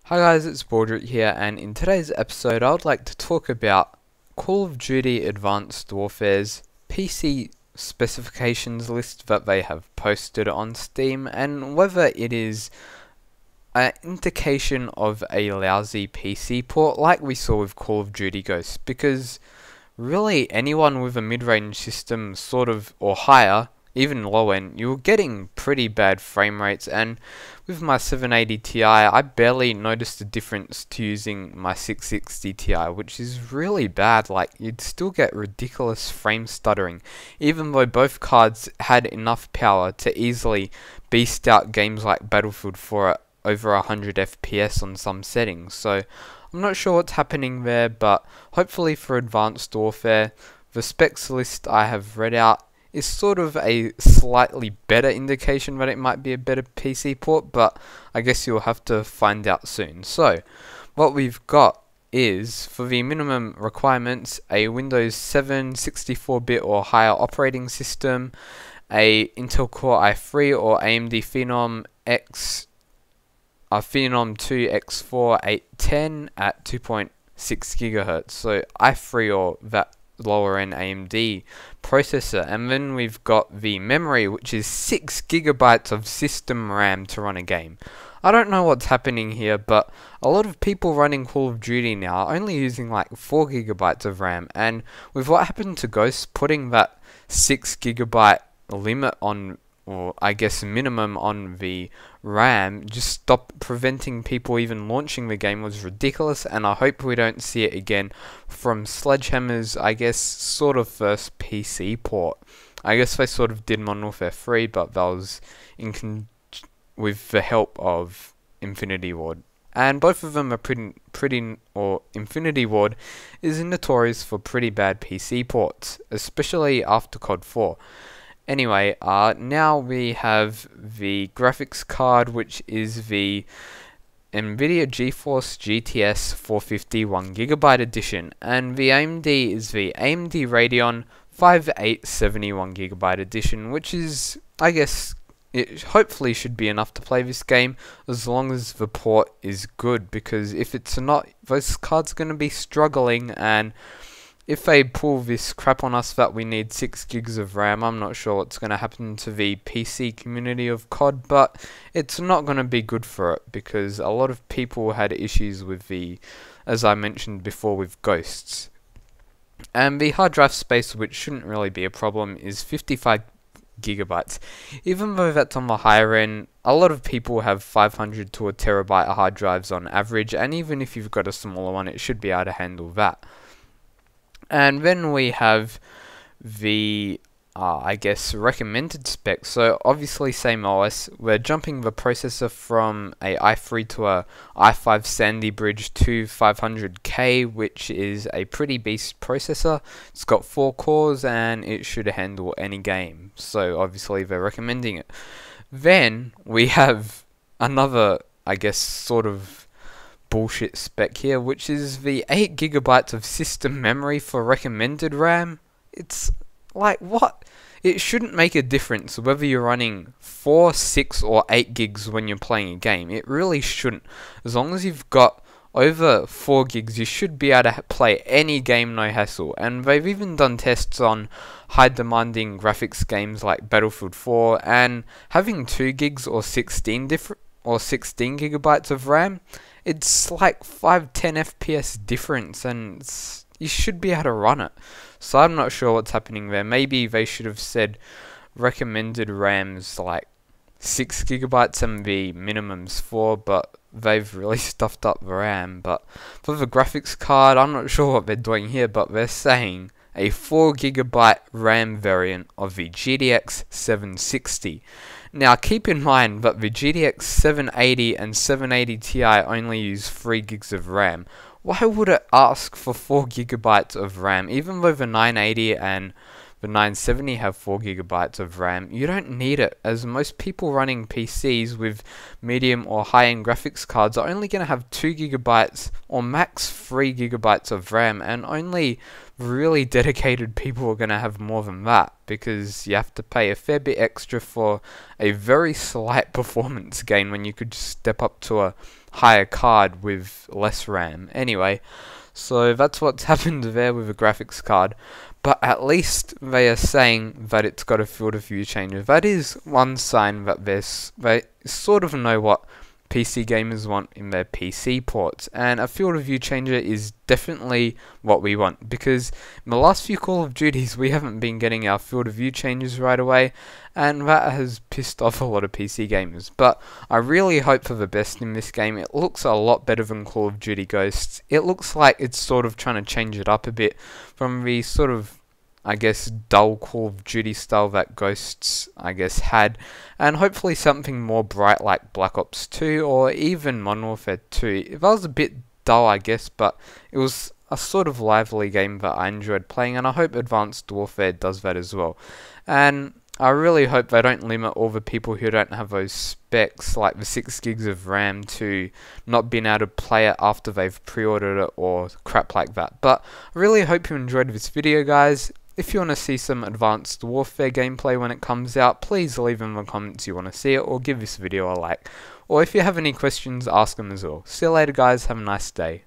Hi guys, it's Baldrick here, and in today's episode I would like to talk about Call of Duty Advanced Warfare's PC specifications list that they have posted on Steam, and whether it is an indication of a lousy PC port like we saw with Call of Duty Ghosts, because really anyone with a mid-range system or higher, even low end, you're getting pretty bad frame rates, and with my 780 Ti I barely noticed a difference to using my 660 Ti, which is really bad. Like, you'd still get ridiculous frame stuttering, even though both cards had enough power to easily beast out games like Battlefield 4 at over 100 FPS on some settings. So I'm not sure what's happening there, but hopefully for Advanced Warfare, the specs list I have read out is sort of a slightly better indication that it might be a better PC port, but I guess you'll have to find out soon. So, what we've got is, for the minimum requirements, a Windows 7 64-bit or higher operating system, a Intel Core i3 or AMD Phenom 2 X4 810 at 2.6 GHz. So i3 or that lower end AMD processor, and then we've got the memory, which is 6 GB of system RAM to run a game. I don't know what's happening here, but a lot of people running Call of Duty now are only using like 4 GB of RAM, and with what happened to Ghosts, putting that 6 GB limit on, or I guess minimum on the RAM, just stop preventing people even launching the game, was ridiculous, and I hope we don't see it again from Sledgehammer's, I guess, sort of first PC port. I guess they sort of did Modern Warfare 3, but that was with the help of Infinity Ward. And both of them are Infinity Ward is notorious for pretty bad PC ports, especially after COD 4. Anyway, now we have the graphics card, which is the NVIDIA GeForce GTS 450 1GB edition, and the AMD is the AMD Radeon 5870 1GB edition, which is, I guess, it hopefully should be enough to play this game as long as the port is good, because if it's not, those cards are going to be struggling, and if they pull this crap on us that we need 6 gigs of RAM, I'm not sure what's going to happen to the PC community of COD, but it's not going to be good for it, because a lot of people had issues with as I mentioned before, with Ghosts. And the hard drive space, which shouldn't really be a problem, is 55 gigabytes. Even though that's on the higher end, a lot of people have 500 to a terabyte hard drives on average, and even if you've got a smaller one, it should be able to handle that. And then we have the, I guess, recommended specs. So obviously same OS, we're jumping the processor from a i3 to a i5 Sandy Bridge 2500K, which is a pretty beast processor. It's got 4 cores and it should handle any game. So obviously they're recommending it. Then we have another, I guess, sort of bullshit spec here, which is the 8 GB of system memory for recommended RAM. It's like, what? It shouldn't make a difference whether you're running 4, 6 or 8 gigs when you're playing a game. It really shouldn't. As long as you've got over 4 gigs, you should be able to play any game, no hassle. And they've even done tests on high demanding graphics games like Battlefield 4, and having 2 gigs or 16 gigabytes of RAM, it's like 5-10 FPS difference, and you should be able to run it. So I'm not sure what's happening there. Maybe they should have said recommended RAMs like 6 gigabytes and the minimum's 4, but they've really stuffed up the RAM. But for the graphics card, I'm not sure what they're doing here, but they're saying a 4 gigabyte RAM variant of the GTX 760. Now keep in mind that the GTX 780 and 780 Ti only use 3 gigs of RAM. Why would it ask for 4 gigabytes of RAM, even though the 980 and the 970 have 4 gigabytes of RAM. You don't need it, as most people running PCs with medium or high-end graphics cards are only going to have 2 gigabytes or max 3 gigabytes of RAM, and only really dedicated people are going to have more than that, because you have to pay a fair bit extra for a very slight performance gain when you could just step up to a higher card with less RAM. Anyway, so that's what's happened there with a graphics card, but at least they are saying that it's got a field of view changer. That is one sign that they sort of know what PC gamers want in their PC ports, and a field of view changer is definitely what we want, because in the last few Call of Duties we haven't been getting our field of view changes right away, and that has pissed off a lot of PC gamers. But I really hope for the best in this game. It looks a lot better than Call of Duty Ghosts. It looks like it's sort of trying to change it up a bit from the sort of, I guess, dull Call of Duty style that Ghosts, I guess, had, and hopefully something more bright like Black Ops 2 or even Modern Warfare 2. It was a bit dull, I guess, but it was a sort of lively game that I enjoyed playing, and I hope Advanced Warfare does that as well. And I really hope they don't limit all the people who don't have those specs, like the 6 gigs of RAM, to not being able to play it after they've pre-ordered it or crap like that. But I really hope you enjoyed this video, guys. If you want to see some Advanced Warfare gameplay when it comes out, please leave in the comments you want to see it, or give this video a like. Or if you have any questions, ask them as well. See you later, guys. Have a nice day.